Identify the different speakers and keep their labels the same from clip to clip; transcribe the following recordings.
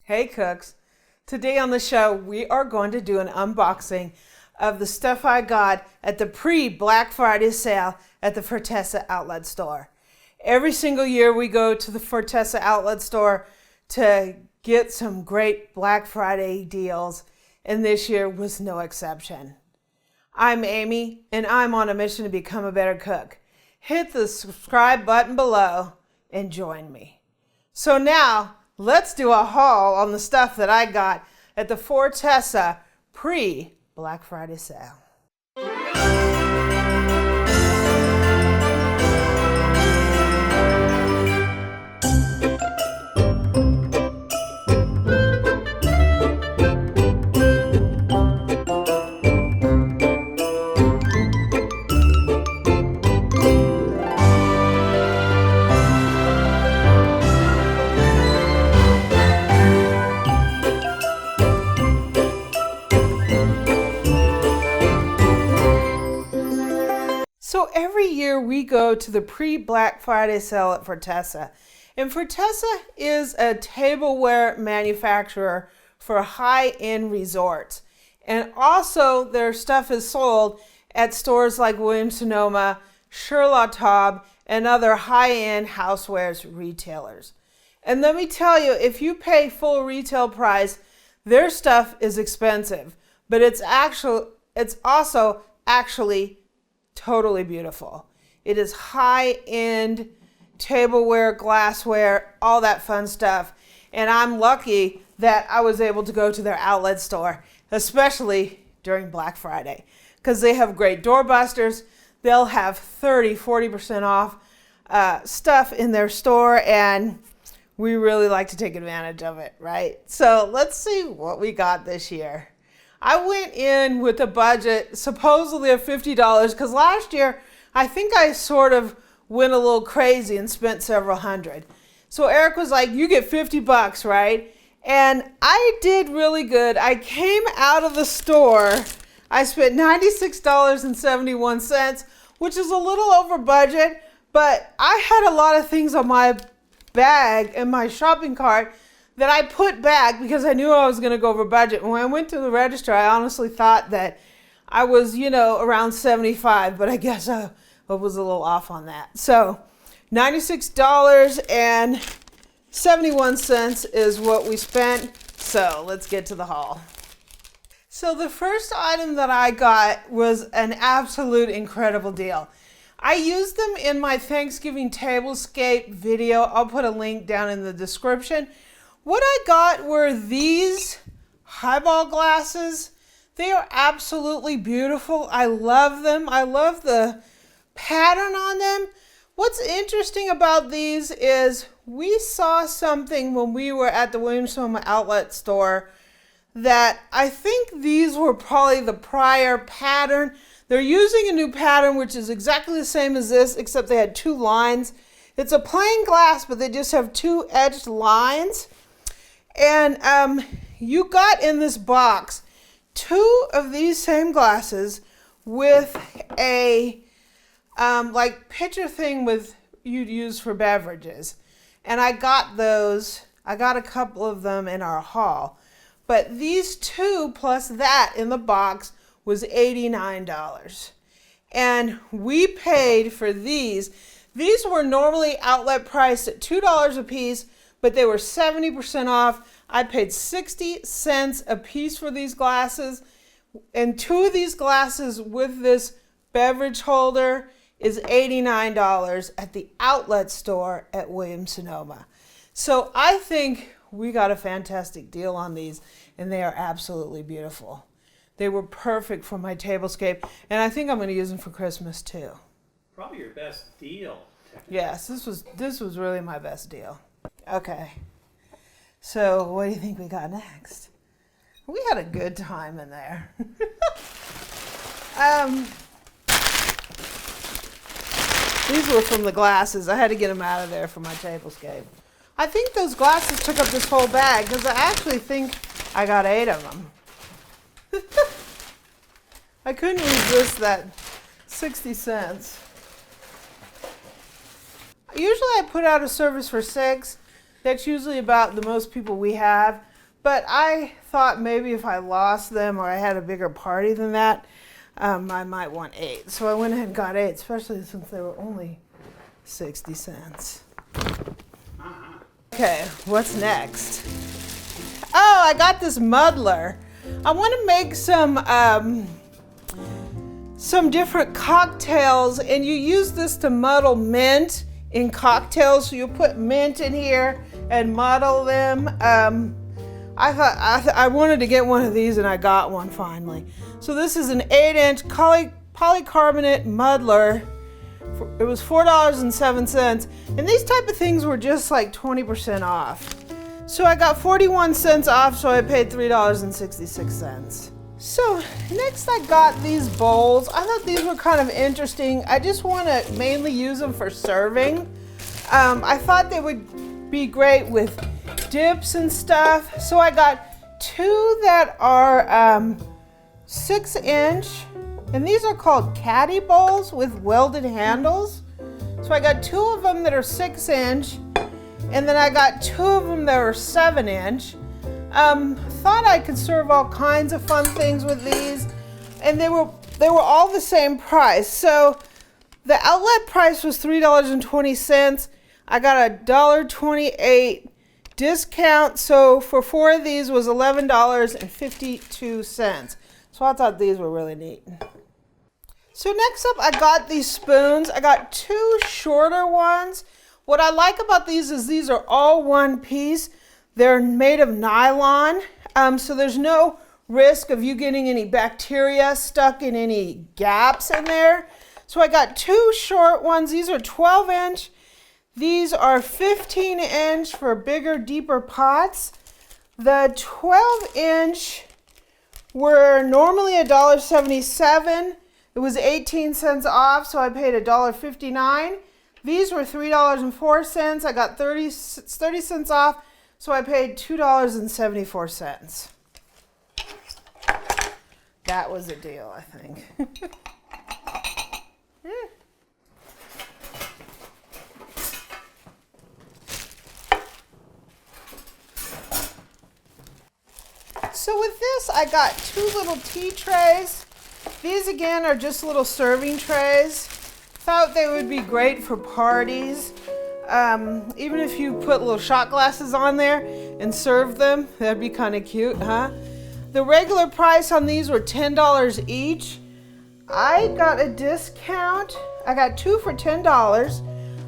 Speaker 1: Hey cooks, today on the show we are going to do an unboxing of the stuff I got at the pre-Black Friday sale at the Fortessa Outlet store. Every single year we go to the Fortessa Outlet store to get some great Black Friday deals, and this year was no exception. I'm Amy and I'm on a mission to become a better cook. Hit the subscribe button below and join me. So now, let's do a haul on the stuff that I got at the Fortessa pre-Black Friday sale. So every year we go to the pre-Black Friday sale at Fortessa. And Fortessa is a tableware manufacturer for high-end resorts. And also their stuff is sold at stores like Williams-Sonoma, Tablescape, and other high-end housewares retailers. And let me tell you, if you pay full retail price, their stuff is expensive. But it's also actually totally beautiful. It is high-end tableware, glassware, all that fun stuff. And I'm lucky that I was able to go to their outlet store, especially during Black Friday, because they have great doorbusters. They'll have 30-40% off stuff in their store, and we really like to take advantage of it, right? So let's see what we got this year. I went in with a budget supposedly of $50 because last year I think I sort of went a little crazy and spent several hundred. So Eric was like, you get $50, right? And I did really good. I came out of the store, I spent $96.71, which is a little over budget, but I had a lot of things on my bag and my shopping cart that I put back because I knew I was going to go over budget. When I went to the register, I honestly thought that I was, around 75, but I guess I was a little off on that. So $96.71 is what we spent. So let's get to the haul. So the first item that I got was an absolute incredible deal. I used them in my Thanksgiving Tablescape video. I'll put a link down in the description. What I got were these Highball glasses. They are absolutely beautiful. I love them. I love the pattern on them. What's interesting about these is we saw something when we were at the Williams-Sonoma outlet store that I think these were probably the prior pattern. They're using a new pattern which is exactly the same as this, except they had two lines. It's a plain glass, but they just have two edged lines. And you got in this box two of these same glasses with a like pitcher thing with you'd use for beverages. And I got those. I got a couple of them in our haul. But these two plus that in the box was $89. And we paid for these. These were normally outlet priced at $2 a piece, but they were 70% off. I paid 60 cents a piece for these glasses, and two of these glasses with this beverage holder is $89 at the outlet store at Williams-Sonoma. So I think we got a fantastic deal on these, and they are absolutely beautiful. They were perfect for my tablescape, and I think I'm going to use them for Christmas too.
Speaker 2: Probably your best deal.
Speaker 1: Yes, this was really my best deal. Okay. So what do you think we got next? We had a good time in there. These were from the glasses. I had to get them out of there for my tablescape. I think those glasses took up this whole bag because I actually think I got 8 of them. I couldn't resist that 60 cents. Usually I put out a service for 6. That's usually about the most people we have. but I thought maybe if I lost them or I had a bigger party than that, I might want 8. So I went ahead and got 8, especially since they were only 60 cents. Okay, what's next? Oh, I got this muddler. I want to make some different cocktails, and you use this to muddle mint in cocktails. So you put mint in here and muddle them. I thought I wanted to get one of these, and I got one finally. So this is an 8-inch polycarbonate muddler. It was $4.07, and these type of things were just like 20% off. So I got 41 cents off, so I paid $3.66. So next I got these bowls. I thought these were kind of interesting. I just want to mainly use them for serving. I thought they would be great with dips and stuff. So I got 2 that are 6-inch, and these are called caddy bowls with welded handles. So I got 2 of them that are 6-inch, and then I got 2 of them that are 7-inch. Thought I could serve all kinds of fun things with these, and they were all the same price. So the outlet price was $3.20. I got a $1.28 discount, so for 4 of these was $11.52. So I thought these were really neat. So next up, I got these spoons. I got 2 shorter ones. What I like about these is these are all one piece. They're made of nylon, so there's no risk of you getting any bacteria stuck in any gaps in there. So I got 2 short ones. These are 12-inch. These are 15-inch for bigger, deeper pots. The 12-inch were normally $1.77. It was 18 cents off, so I paid $1.59. These were $3.04. I got 30 cents off, so I paid $2.74. That was a deal, I think. So with this, I got 2 little tea trays. These again are just little serving trays. Thought they would be great for parties. Even if you put little shot glasses on there and serve them, that'd be kind of cute, huh? The regular price on these were $10 each. I got a discount. I got 2 for $10.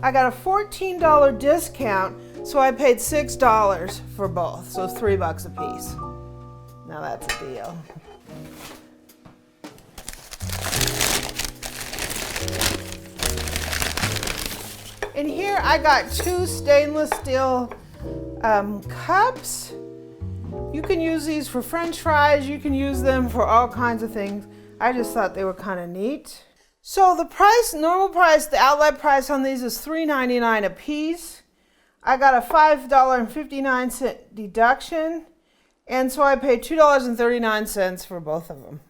Speaker 1: I got a $14 discount, so I paid $6 for both, so $3 a piece. Now that's a deal. And here I got 2 stainless steel cups. You can use these for French fries. You can use them for all kinds of things. I just thought they were kind of neat. So the price, normal price, the outlet price on these is $3.99 a piece. I got a $5.59 deduction, and so I paid $2.39 for both of them.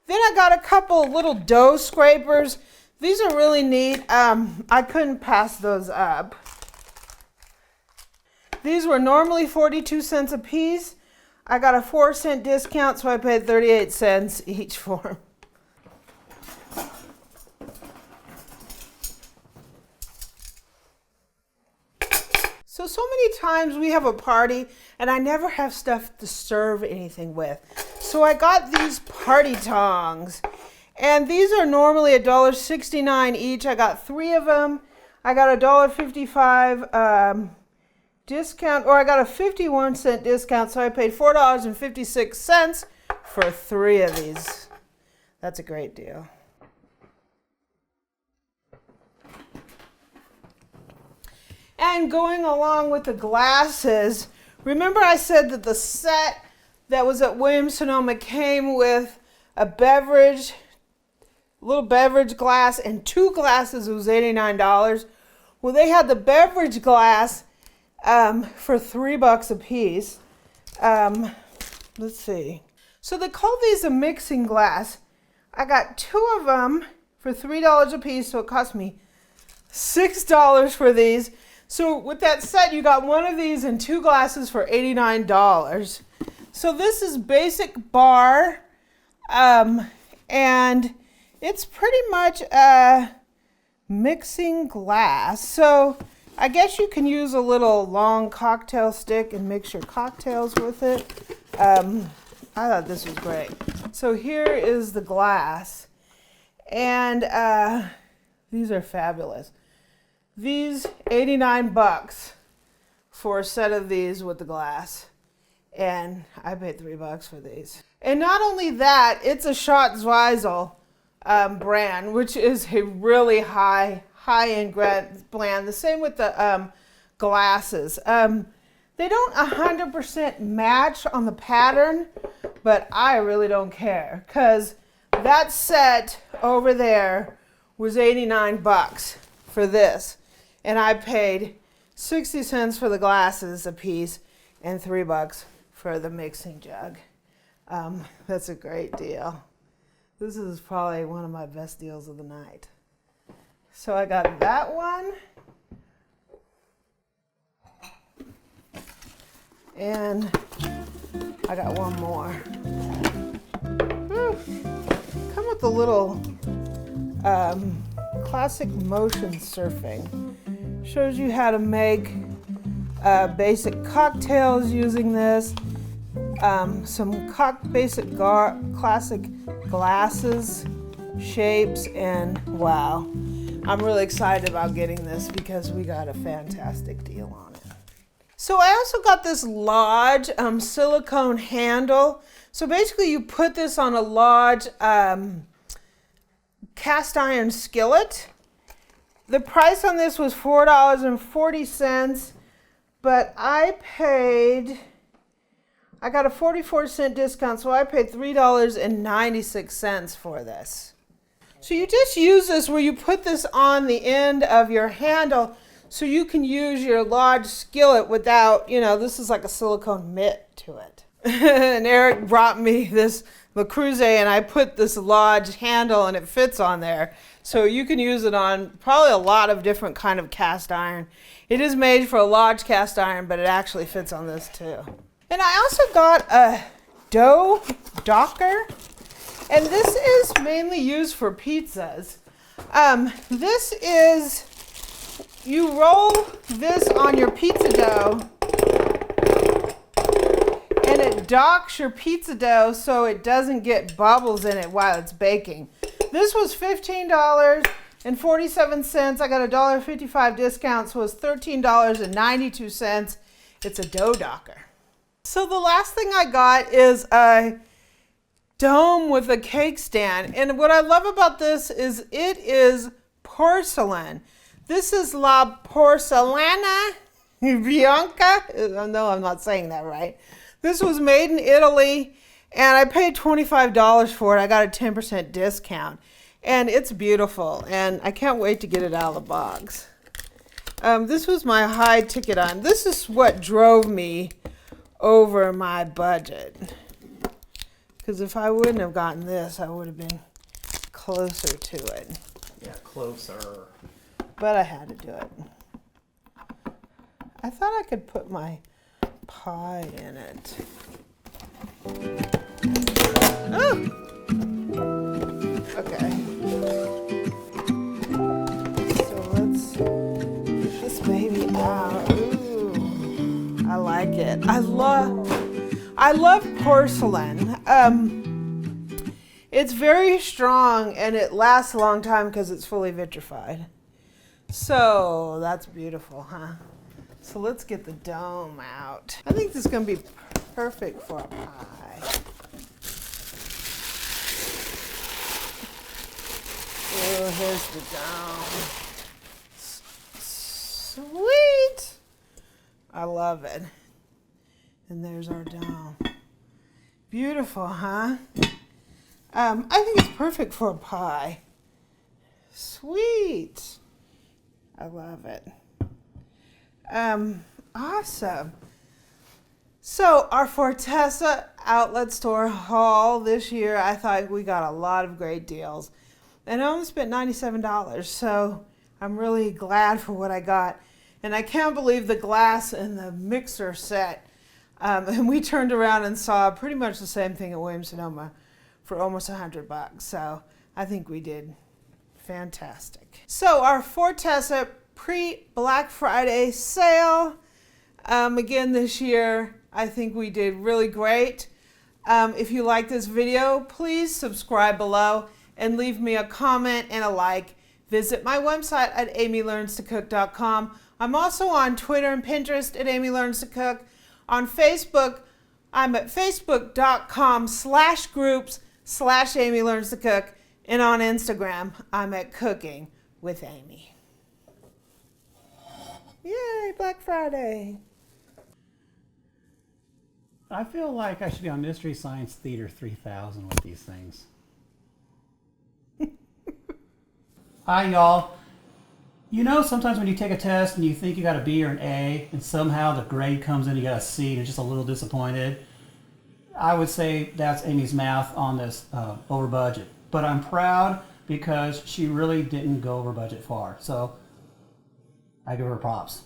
Speaker 1: Then I got a couple little dough scrapers. These are really neat. I couldn't pass those up. These were normally 42 cents a piece. I got a 4-cent discount, so I paid 38 cents each for them. So many times we have a party and I never have stuff to serve anything with. So I got these party tongs, and these are normally $1.69 each. I got 3 of them. I got a $1.55 discount, or I got a 51-cent discount, so I paid $4.56 for 3 of these. That's a great deal. And going along with the glasses, remember I said that the set that was at Williams-Sonoma came with a little beverage glass and 2 glasses. It was $89. Well, they had the beverage glass for $3 a piece. Let's see. So they call these a mixing glass. I got 2 of them for $3 a piece, so it cost me $6 for these. So with that set, you got one of these and 2 glasses for $89. So this is basic bar, and it's pretty much a mixing glass. So I guess you can use a little long cocktail stick and mix your cocktails with it. I thought this was great. So here is the glass, and these are fabulous. These $89 for a set of these with the glass, and I paid $3 for these. And not only that, it's a Schott Zweisel brand, which is a really high-end brand. The same with the glasses. They don't 100% match on the pattern, but I really don't care, because that set over there was $89 for this. And I paid 60 cents for the glasses a piece and $3 for the mixing jug. That's a great deal. This is probably one of my best deals of the night. So I got that one. And I got one more. Come with the little classic motion surfing. Shows you how to make basic cocktails using this. Some basic classic glasses, shapes, and wow. I'm really excited about getting this because we got a fantastic deal on it. So I also got this large silicone handle. So basically you put this on a large cast iron skillet. The price on this was $4.40, but I got a 44-cent discount, so I paid $3.96 for this. So you just use this where you put this on the end of your handle so you can use your large skillet without, this is like a silicone mitt to it. And Eric brought me this Le Creuset, and I put this large handle and it fits on there. So you can use it on probably a lot of different kind of cast iron. It is made for a large cast iron, but it actually fits on this too. And I also got a dough docker, and this is mainly used for pizzas. This is, you roll this on your pizza dough, and it docks your pizza dough so it doesn't get bubbles in it while it's baking. This was $15.47. I got a $1.55 discount, so it was $13.92. It's a dough docker. So the last thing I got is a dome with a cake stand. And what I love about this is it is porcelain. This is La Porcelana Bianca. No, I'm not saying that right. This was made in Italy, and I paid $25 for it. I got a 10% discount. And it's beautiful, and I can't wait to get it out of the box. This was my high ticket item. This is what drove me over my budget. Because if I wouldn't have gotten this, I would have been closer to it.
Speaker 2: Yeah, closer.
Speaker 1: But I had to do it. I thought I could put my pie in it. Oh! Okay. So let's get this baby out. Ooh, I like it. I love porcelain. It's very strong and it lasts a long time because it's fully vitrified. So that's beautiful, huh? So let's get the dome out. I think this is going to be perfect for a pie. Oh, here's the dome. Sweet! I love it. And there's our dome. Beautiful, huh? I think it's perfect for a pie. Sweet. I love it. Awesome. So our Fortessa outlet store haul this year, I thought we got a lot of great deals. And I only spent $97, so I'm really glad for what I got. And I can't believe the glass and the mixer set. And we turned around and saw pretty much the same thing at Williams-Sonoma for almost $100. So I think we did fantastic. So our Fortessa pre-Black Friday sale, again this year, I think we did really great. If you like this video, please subscribe below and leave me a comment and a like. Visit my website at amylearnstocook.com. I'm also on Twitter and Pinterest at Amy Learns to Cook. On Facebook, I'm at facebook.com/groups/Amy Learns to Cook. And on Instagram, I'm at Cooking with Amy. Yay, Black Friday.
Speaker 2: I feel like I should be on Mystery Science Theater 3000 with these things. Hi, y'all. You know, sometimes when you take a test and you think you got a B or an A, and somehow the grade comes in, you got a C, and you're just a little disappointed. I would say that's Amy's math on this over budget. But I'm proud because she really didn't go over budget far. So I give her props.